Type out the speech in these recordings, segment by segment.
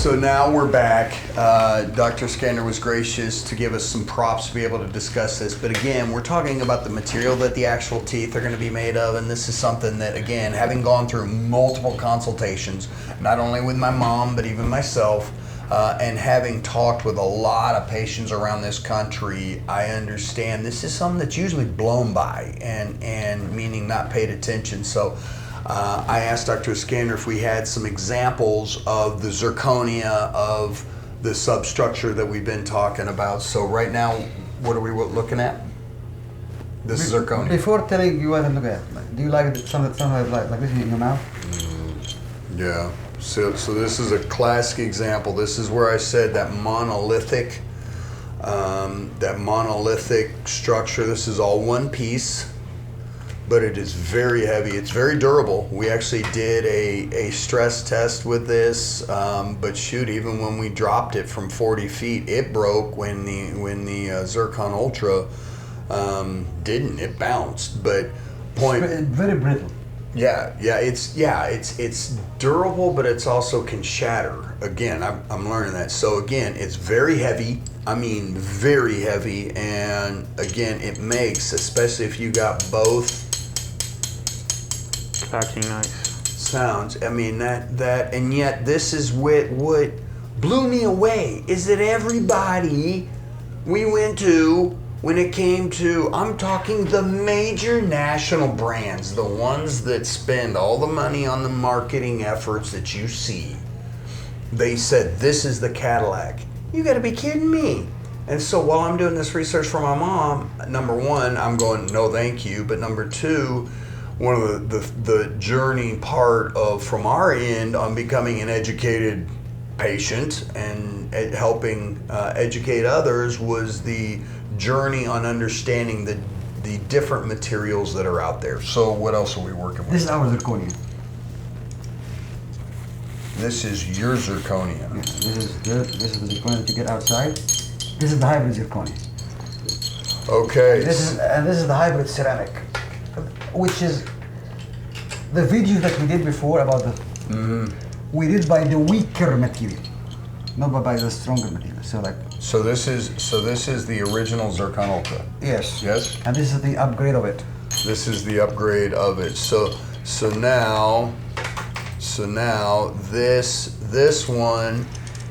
So now we're back. Dr. Scanner was gracious to give us some props to be able to discuss this. But again, we're talking about the material that the actual teeth are going to be made of. And this is something that, again, having gone through multiple consultations, not only with my mom, but even myself, and having talked with a lot of patients around this country, I understand this is something that's usually blown by and meaning not paid attention. So I asked Dr. Scanner if we had some examples of the zirconia of the substructure that we've been talking about. So right now, what are we looking at? This is zirconia. Before telling you what I'm looking at, do you like something like this in your mouth? Yeah. So this is a classic example. This is where I said that monolithic structure. This is all one piece, but it is very heavy. It's very durable. We actually did a stress test with this, but shoot, even when we dropped it from 40 feet, it broke when the Zircon Ultra didn't. It bounced, but It's very brittle. Yeah, it's durable, but it's also can shatter. Again, I'm learning that. So again, it's very heavy. I mean, very heavy, and again, it makes, especially if you got both packing nice sounds. I mean that, and yet this is what blew me away is that everybody we went to. When it came to, I'm talking the major national brands, the ones that spend all the money on the marketing efforts that you see, they said, this is the Cadillac. You gotta be kidding me. And so while I'm doing this research for my mom, number one, I'm going, no thank you. But number two, one of the journey part of, from our end on becoming an educated patient and helping educate others was the journey on understanding the different materials that are out there. So what else are we working with? This is our zirconia. This is your zirconia. Yeah, this is the zirconia that you get outside. This is the hybrid zirconia. Okay. This is the hybrid ceramic, which is the video that we did before about the. We did by the weaker material, not by the stronger material. So this is the original Zircon Ultra. Yes. Yes. And this is the upgrade of it. This is the upgrade of it. So now this one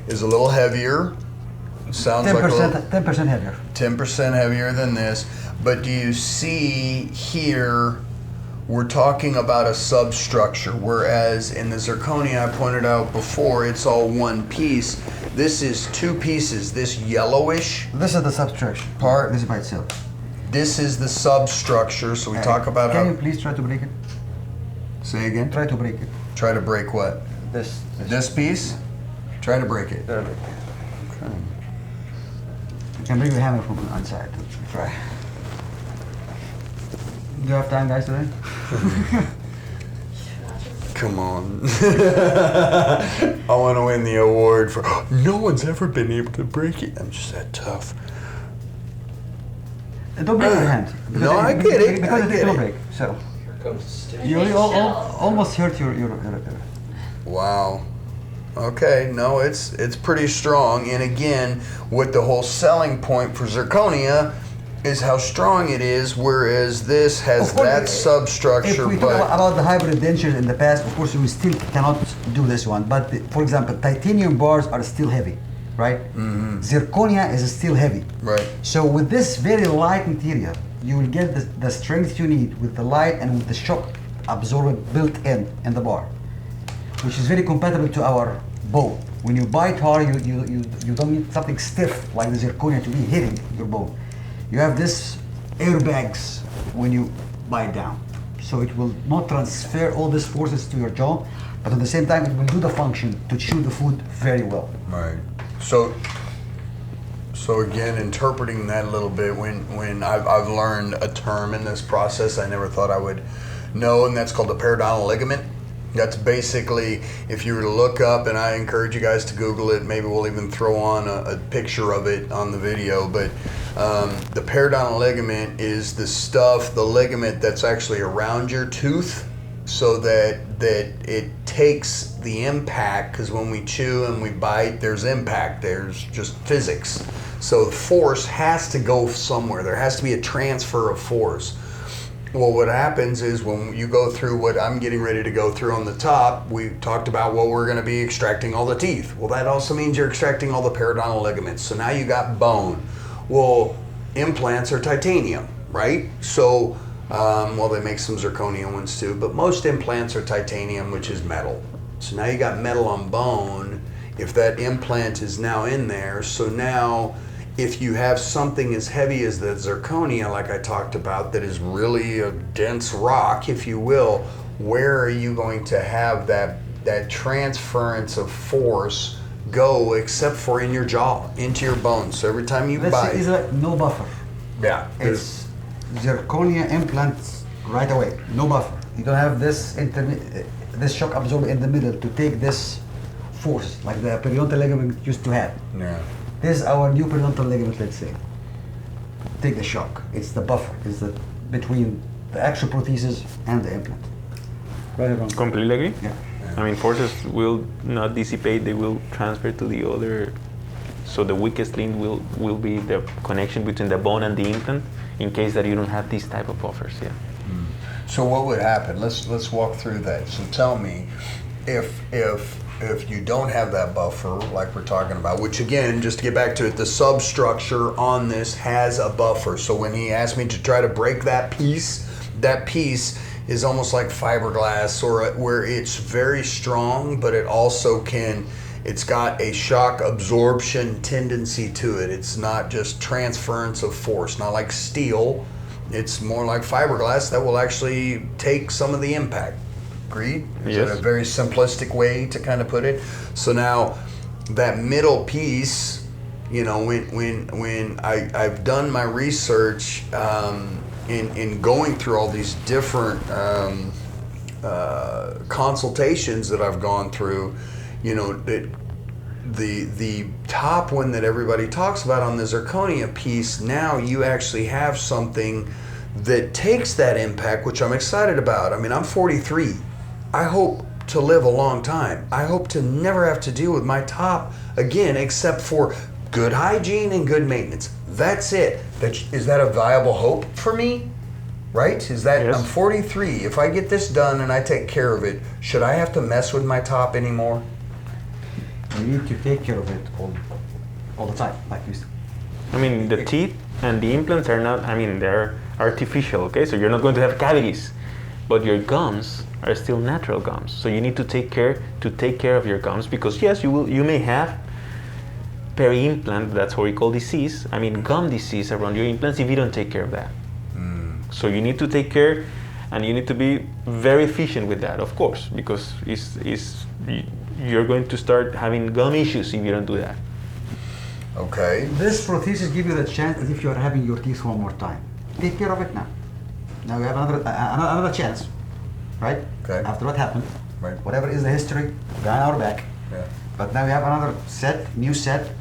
is a little heavier. Sounds 10%, like 10% heavier. 10% heavier than this. But do you see here? We're talking about a substructure, whereas in the zirconia I pointed out before, it's all one piece. This is two pieces. This yellowish This is the substructure part. This is by itself. This is the substructure. So we talk about Can how. you please try to break it? Say again. Try to break it. Try to break what? This piece. Try to break it. Okay. You can bring the hammer from the outside. Try. Do you have time, guys, today? Come on. I want to win the award for no one's ever been able to break it. I'm just that tough. Don't break your hand. No, I get it. Because it will break. So Here comes the stick. you almost hurt your. Wow. Okay, no, it's pretty strong. And again, what the whole selling point for zirconia is how strong it is, whereas this has that substructure. If we talk about the hybrid dentures in the past, of course we still cannot do this one. But for example, titanium bars are still heavy, right? Zirconia is still heavy. Right. So with this very light material, you will get the strength you need with the light and with the shock absorber built in the bar, which is very compatible to our bone. When you bite hard, you don't need something stiff like the zirconia to be hitting your bone. You have this airbags when you bite down. So it will not transfer all these forces to your jaw, but at the same time it will do the function to chew the food very well. Right. So again, interpreting that a little bit, when I've learned a term in this process I never thought I would know, and that's called the periodontal ligament. That's basically, if you were to look up, and I encourage you guys to Google it, maybe we'll even throw on a picture of it on the video, but the periodontal ligament is the ligament that's actually around your tooth, so that it takes the impact, because when we chew and we bite, there's impact, there's just physics. So the force has to go somewhere. There has to be a transfer of force. Well, what happens is when you go through what I'm getting ready to go through on the top, we talked about, well, we're going to be extracting all the teeth. Well, that also means you're extracting all the periodontal ligaments. So now you got bone. Well, implants are titanium, right? So, well, they make some zirconia ones too, but most implants are titanium, which is metal. So now you got metal on bone. If that implant is now in there, so now if you have something as heavy as the zirconia, like I talked about, that is really a dense rock, if you will, where are you going to have that transference of force go except for in your jaw, into your bones? So every time you bite, it's like no buffer. yeah, It's zirconia implants right away, no buffer. You don't have this this shock absorber in the middle to take this force like the periodontal ligament used to have. yeah. This is our new periodontal ligament, let's say. Take the shock. It's the buffer. It's the between the actual prosthesis and the implant. Right or wrong? Completely agree. Yeah. I mean, forces will not dissipate; they will transfer to the other. So the weakest link will be the connection between the bone and the implant, in case that you don't have these type of buffers. Yeah. So what would happen? Let's walk through that. So tell me, if you don't have that buffer, like we're talking about, which again, just to get back to it, the substructure on this has a buffer. So when he asked me to try to break that piece is almost like fiberglass, or where it's very strong, but it also it's got a shock absorption tendency to it. It's not just transference of force, not like steel. It's more like fiberglass that will actually take some of the impact. Agreed? Is Yes. that a very simplistic way to kind of put it? So now that middle piece, you know, when I've done my research in going through all these different consultations that I've gone through, you know, the top one that everybody talks about on the zirconia piece, now you actually have something that takes that impact, which I'm excited about. I mean, I'm 43. I hope to live a long time. I hope to never have to deal with my top again, except for good hygiene and good maintenance. That's it. Is that a viable hope for me? Right? Is that, Yes. I'm 43. If I get this done and I take care of it, should I have to mess with my top anymore? You need to take care of it all the time, like you said. I mean, the teeth and the implants are not. I mean, they're artificial. Okay, so you're not going to have cavities, but your gums are still natural gums. So you need to take care of your gums, because yes, you may have peri-implant, that's what we call disease. I mean, gum disease around your implants if you don't take care of that. So you need to take care, and you need to be very efficient with that, of course, because you're going to start having gum issues if you don't do that. Okay. This prosthesis gives you the chance as if you are having your teeth one more time. Take care of it now. Now you have another chance, right? Okay. After what happened, Right. whatever is the history, behind our back. Yeah. But now we have another new set.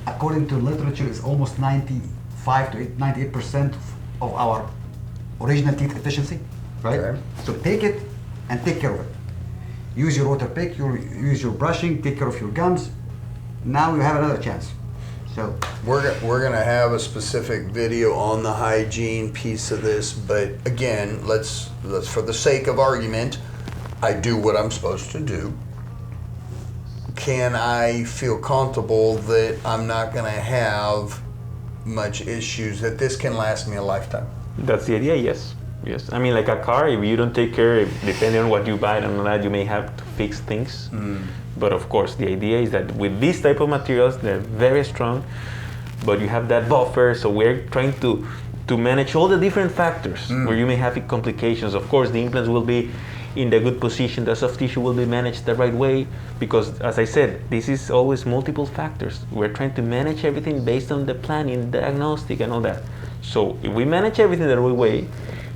According to literature, it's almost 95 to 98% of our original teeth efficiency, right? Okay. So take it and take care of it. Use your water pick, use your brushing, take care of your gums. Now you have another chance. So We're gonna have a specific video on the hygiene piece of this, but again, let's for the sake of argument, I do what I'm supposed to do. Can I feel comfortable that I'm not gonna have much issues, that this can last me a lifetime? That's the idea, yes. Yes. I mean, like a car, if you don't take care, depending on what you buy and all that, you may have to fix things. But of course, the idea is that with these type of materials, they're very strong, but you have that buffer. So we're trying to manage all the different factors where you may have complications. Of course, the implants will be in the good position. The soft tissue will be managed the right way, because as I said, this is always multiple factors. We're trying to manage everything based on the planning, diagnostic, and all that. So if we manage everything the right way,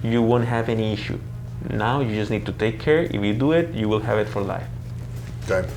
you won't have any issue. Now you just need to take care. If you do it, you will have it for life. Okay.